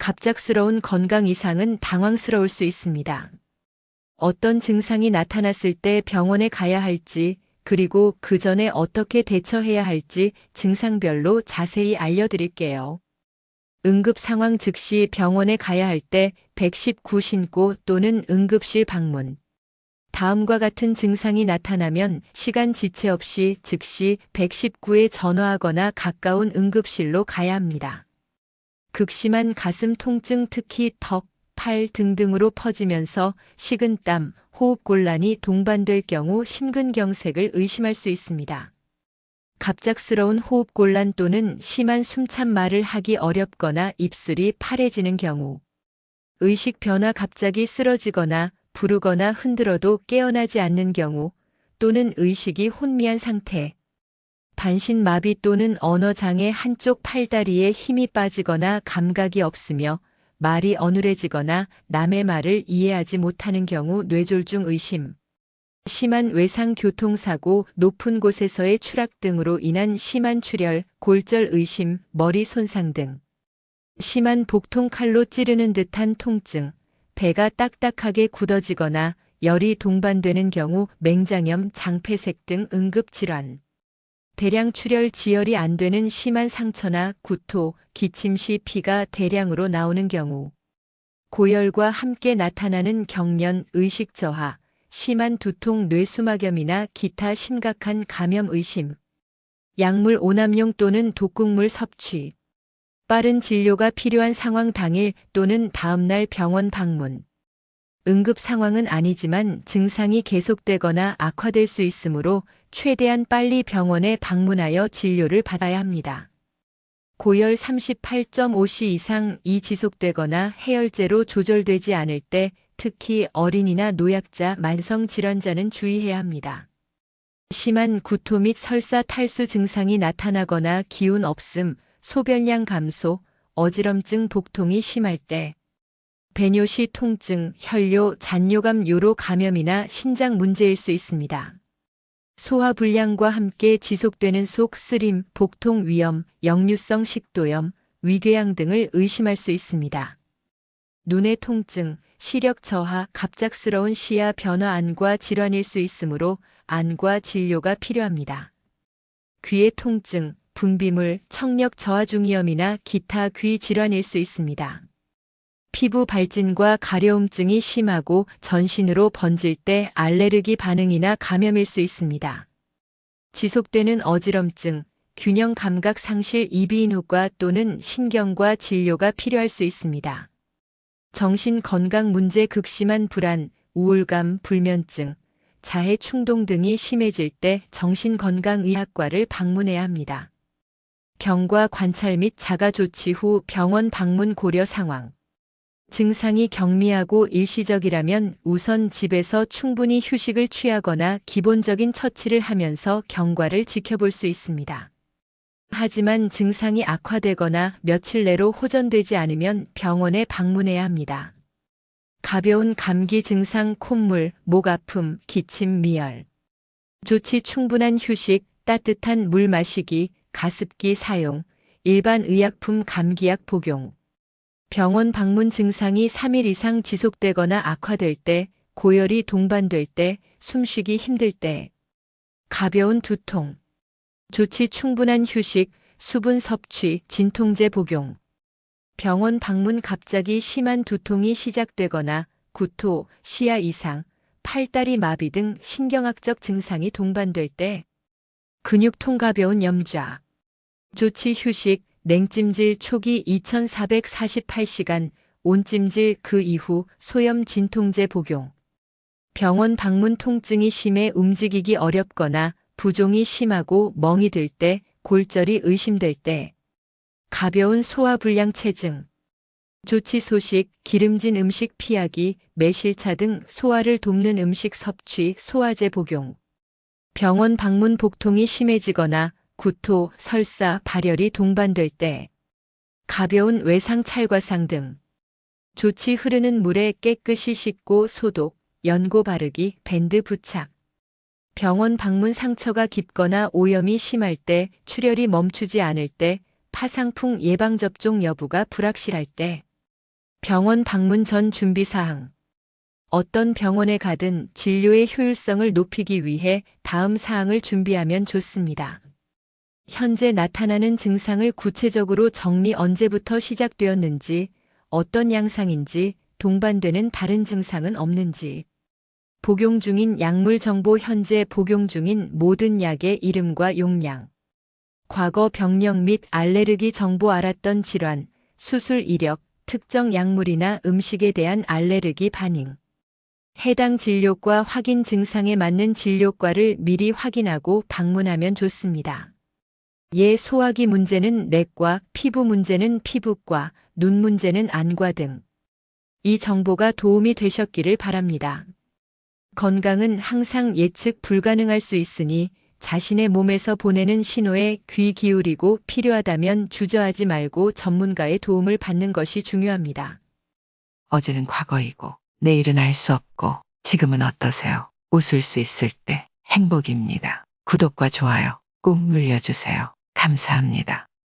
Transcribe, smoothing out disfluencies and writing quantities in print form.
갑작스러운 건강 이상은 당황스러울 수 있습니다. 어떤 증상이 나타났을 때 병원에 가야 할지, 그리고 그 전에 어떻게 대처해야 할지 증상별로 자세히 알려드릴게요. 응급 상황 즉시 병원에 가야 할 때 119 신고 또는 응급실 방문. 다음과 같은 증상이 나타나면 시간 지체 없이 즉시 119에 전화하거나 가까운 응급실로 가야 합니다. 극심한 가슴 통증, 특히 턱, 팔 등등으로 퍼지면서 식은땀, 호흡곤란이 동반될 경우 심근경색을 의심할 수 있습니다. 갑작스러운 호흡곤란 또는 심한 숨찬 말을 하기 어렵거나 입술이 파래지는 경우, 의식 변화, 갑자기 쓰러지거나 부르거나 흔들어도 깨어나지 않는 경우, 또는 의식이 혼미한 상태, 반신마비 또는 언어장애, 한쪽 팔다리에 힘이 빠지거나 감각이 없으며 말이 어눌해지거나 남의 말을 이해하지 못하는 경우, 뇌졸중 의심, 심한 외상 교통사고, 높은 곳에서의 추락 등으로 인한 심한 출혈, 골절 의심, 머리 손상 등, 심한 복통, 칼로 찌르는 듯한 통증, 배가 딱딱하게 굳어지거나 열이 동반되는 경우, 맹장염, 장폐색 등 응급질환, 대량 출혈, 지혈이 안 되는 심한 상처나 구토, 기침 시 피가 대량으로 나오는 경우, 고열과 함께 나타나는 경련, 의식 저하, 심한 두통, 뇌수막염이나 기타 심각한 감염 의심, 약물 오남용 또는 독극물 섭취, 빠른 진료가 필요한 상황, 당일 또는 다음날 병원 방문. 응급 상황은 아니지만 증상이 계속되거나 악화될 수 있으므로 최대한 빨리 병원에 방문하여 진료를 받아야 합니다. 고열 38.5C 이상이 지속되거나 해열제로 조절되지 않을 때, 특히 어린이나 노약자, 만성질환자는 주의해야 합니다. 심한 구토 및 설사, 탈수 증상이 나타나거나 기운 없음, 소변량 감소, 어지럼증, 복통이 심할 때, 배뇨시 통증, 혈뇨, 잔뇨감, 요로 감염이나 신장 문제일 수 있습니다. 소화불량과 함께 지속되는 속 쓰림, 복통, 위염, 역류성 식도염, 위궤양 등을 의심할 수 있습니다. 눈의 통증, 시력 저하, 갑작스러운 시야 변화, 안과 질환일 수 있으므로 안과 진료가 필요합니다. 귀의 통증, 분비물, 청력 저하, 중이염이나 기타 귀 질환일 수 있습니다. 피부 발진과 가려움증이 심하고 전신으로 번질 때 알레르기 반응이나 감염일 수 있습니다. 지속되는 어지럼증, 균형 감각 상실, 이비인후과 또는 신경과 진료가 필요할 수 있습니다. 정신 건강 문제, 극심한 불안, 우울감, 불면증, 자해 충동 등이 심해질 때 정신건강의학과를 방문해야 합니다. 경과 관찰 및 자가 조치 후 병원 방문 고려 상황. 증상이 경미하고 일시적이라면 우선 집에서 충분히 휴식을 취하거나 기본적인 처치를 하면서 경과를 지켜볼 수 있습니다. 하지만 증상이 악화되거나 며칠 내로 호전되지 않으면 병원에 방문해야 합니다. 가벼운 감기 증상, 콧물, 목 아픔, 기침, 미열. 조치 충분한 휴식, 따뜻한 물 마시기, 가습기 사용, 일반 의약품 감기약 복용. 병원 방문 증상이 3일 이상 지속되거나 악화될 때, 고열이 동반될 때, 숨쉬기 힘들 때, 가벼운 두통. 조치 충분한 휴식, 수분 섭취, 진통제 복용. 병원 방문 갑자기 심한 두통이 시작되거나 구토, 시야 이상, 팔다리 마비 등 신경학적 증상이 동반될 때, 근육통, 가벼운 염좌. 조치 휴식, 냉찜질 초기 2448시간, 온찜질 그 이후, 소염 진통제 복용. 병원 방문 통증이 심해 움직이기 어렵거나 부종이 심하고 멍이 들 때, 골절이 의심될 때, 가벼운 소화불량 체증. 조치 소식, 기름진 음식 피하기, 매실차 등 소화를 돕는 음식 섭취, 소화제 복용. 병원 방문 복통이 심해지거나 구토, 설사, 발열이 동반될 때, 가벼운 외상, 찰과상 등. 조치 흐르는 물에 깨끗이 씻고 소독, 연고 바르기, 밴드 부착. 병원 방문 상처가 깊거나 오염이 심할 때, 출혈이 멈추지 않을 때, 파상풍 예방접종 여부가 불확실할 때, 병원 방문 전 준비사항. 어떤 병원에 가든 진료의 효율성을 높이기 위해 다음 사항을 준비하면 좋습니다. 현재 나타나는 증상을 구체적으로 정리, 언제부터 시작되었는지, 어떤 양상인지, 동반되는 다른 증상은 없는지. 복용 중인 약물 정보, 현재 복용 중인 모든 약의 이름과 용량. 과거 병력 및 알레르기 정보, 알았던 질환, 수술 이력, 특정 약물이나 음식에 대한 알레르기 반응. 해당 진료과, 확인 증상에 맞는 진료과를 미리 확인하고 방문하면 좋습니다. 소화기 문제는 내과, 피부 문제는 피부과, 눈 문제는 안과 등. 이 정보가 도움이 되셨기를 바랍니다. 건강은 항상 예측 불가능할 수 있으니 자신의 몸에서 보내는 신호에 귀 기울이고 필요하다면 주저하지 말고 전문가의 도움을 받는 것이 중요합니다. 어제는 과거이고 내일은 알 수 없고 지금은 어떠세요? 웃을 수 있을 때 행복입니다. 구독과 좋아요 꾹 눌러주세요. 감사합니다.